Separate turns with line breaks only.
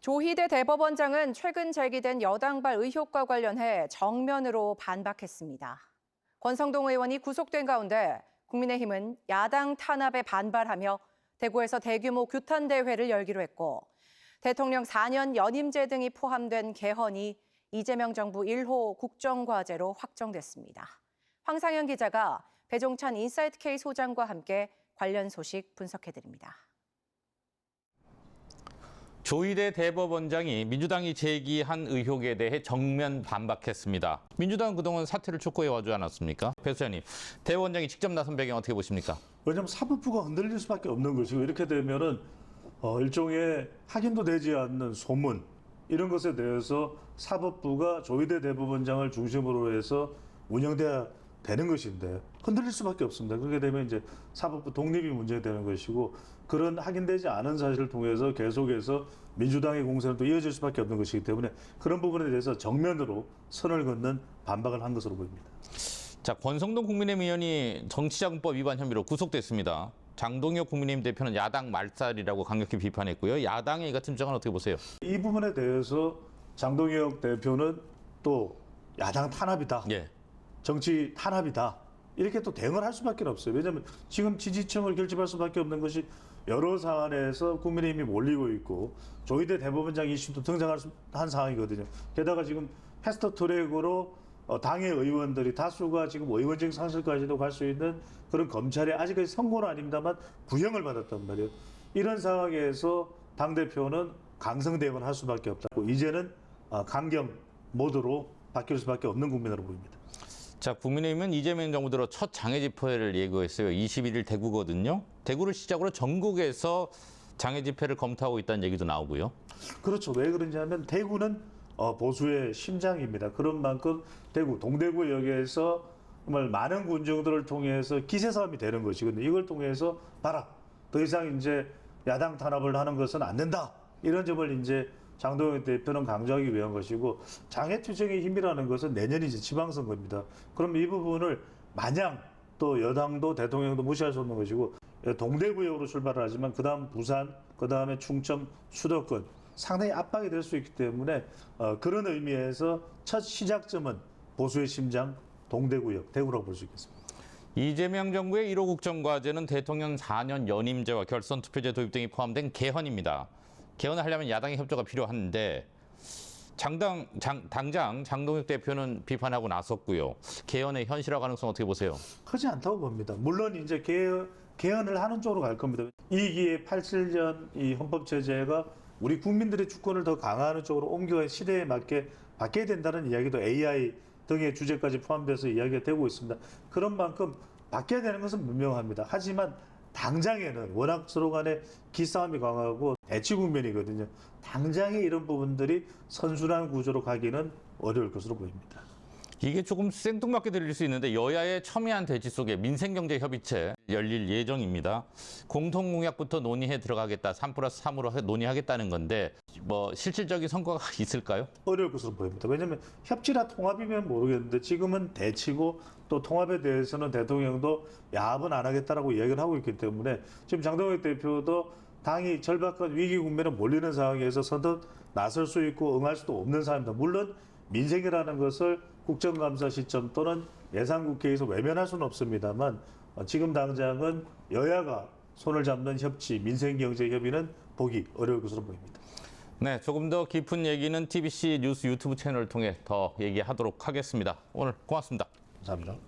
조희대 대법원장은 최근 제기된 여당발 의혹과 관련해 정면으로 반박했습니다. 권성동 의원이 구속된 가운데 국민의힘은 야당 탄압에 반발하며 대구에서 대규모 규탄 대회를 열기로 했고 대통령 4년 연임제 등이 포함된 개헌이 이재명 정부 1호 국정과제로 확정됐습니다. 황상현 기자가 배종찬 인사이트K 소장과 함께 관련 소식 분석해드립니다.
조희대 대법원장이 민주당이 제기한 의혹에 대해 정면 반박했습니다. 민주당은 그동안 사태를 촉구해 와주지 않았습니까? 배 소장님, 대법원장이 직접 나선 배경 어떻게 보십니까?
왜냐하면 사법부가 흔들릴 수밖에 없는 것이고 이렇게 되면은 일종의 확인도 되지 않는 소문 이런 것에 대해서 사법부가 조희대 대법원장을 중심으로 해서 운영돼야 되는 것인데 흔들릴 수밖에 없습니다. 그렇게 되면 이제 사법부 독립이 문제되는 것이고 그런 확인되지 않은 사실을 통해서 계속해서 민주당의 공세는 또 이어질 수밖에 없는 것이기 때문에 그런 부분에 대해서 정면으로 선을 긋는 반박을 한 것으로 보입니다.
자, 권성동 국민의힘 의원이 정치자금법 위반 혐의로 구속됐습니다. 장동혁 국민의힘 대표는 야당 말살이라고 강력히 비판했고요. 야당의 이 같은 주장은 어떻게 보세요?
이 부분에 대해서 장동혁 대표는 또 야당 탄압이다.
예.
정치 탄압이다. 이렇게 또 대응을 할 수밖에 없어요. 왜냐하면 지금 지지층을 결집할 수밖에 없는 것이 여러 사안에서 국민의힘이 몰리고 있고 조희대 대법원장 이슈도 등장한 상황이거든요. 게다가 지금 패스트트랙으로 당의 의원들이 다수가 지금 의원직 상실까지도 갈 수 있는 그런 검찰에 아직까지 선고는 아닙니다만 구형을 받았단 말이에요. 이런 상황에서 당대표는 강성 대응을 할 수밖에 없다. 이제는 강경 모드로 바뀔 수밖에 없는 국면으로 보입니다.
자, 국민의힘은 이재명 정부 들어 첫 장애 집회를 예고했어요. 21일 대구거든요. 대구를 시작으로 전국에서 장애 집회를 검토하고 있다는 얘기도 나오고요.
그렇죠. 왜 그런지 하면 대구는 보수의 심장입니다. 그런 만큼 대구, 동대구역에서 정말 많은 군중들을 통해서 기세 싸움이 되는 것이거든요. 이걸 통해서 봐라. 더 이상 이제 야당 탄압을 하는 것은 안 된다. 이런 점을 이제 장동혁 대표는 강조하기 위한 것이고 장애투쟁의 힘이라는 것은 내년이 이제 지방선거입니다. 그럼 이 부분을 마냥 또 여당도 대통령도 무시할 수 없는 것이고 동대구역으로 출발을 하지만 그 다음 부산, 그 다음에 충청, 수도권 상당히 압박이 될 수 있기 때문에 그런 의미에서 첫 시작점은 보수의 심장 동대구역, 대구라고 볼 수 있겠습니다.
이재명 정부의 1호 국정과제는 대통령 4년 연임제와 결선 투표제 도입 등이 포함된 개헌입니다. 개헌을 하려면 야당의 협조가 필요한데 당장 장동혁 대표는 비판하고 나섰고요. 개헌의 현실화 가능성 어떻게 보세요?
크지 않다고 봅니다. 물론 이제 개헌을 하는 쪽으로 갈 겁니다. 이 기회에 87년 이 헌법체제가 우리 국민들의 주권을 더 강화하는 쪽으로 옮겨가 시대에 맞게 바뀌어야 된다는 이야기도 AI 등의 주제까지 포함돼서 이야기가 되고 있습니다. 그런 만큼 바뀌어야 되는 것은 분명합니다. 하지만 당장에는 워낙 서로 간에 기싸움이 강하고 대치 국면이거든요. 당장에 이런 부분들이 선순환 구조로 가기는 어려울 것으로 보입니다.
이게 조금 생뚱맞게 들릴 수 있는데 여야의 첨예한 대치 속에 민생경제협의체 열릴 예정입니다. 공통공약부터 논의해 들어가겠다. 3+3으로 논의하겠다는 건데 뭐 실질적인 성과가 있을까요?
어려울 것으로 보입니다. 왜냐하면 협치나 통합이면 모르겠는데 지금은 대치고 또 통합에 대해서는 대통령도 야합은 안 하겠다라고 이야기를 하고 있기 때문에 지금 장동혁 대표도 당이 절박한 위기 국면에 몰리는 상황에서 선뜻 나설 수 있고 응할 수도 없는 상황입니다. 물론 민생이라는 것을 국정감사 시점 또는 예산국회에서 외면할 수는 없습니다만 지금 당장은 여야가 손을 잡는 협치, 민생경제협의는 보기 어려울 것으로 보입니다.
네, 조금 더 깊은 얘기는 TBC 뉴스 유튜브 채널을 통해 더 얘기하도록 하겠습니다. 오늘 고맙습니다.
감사합니다.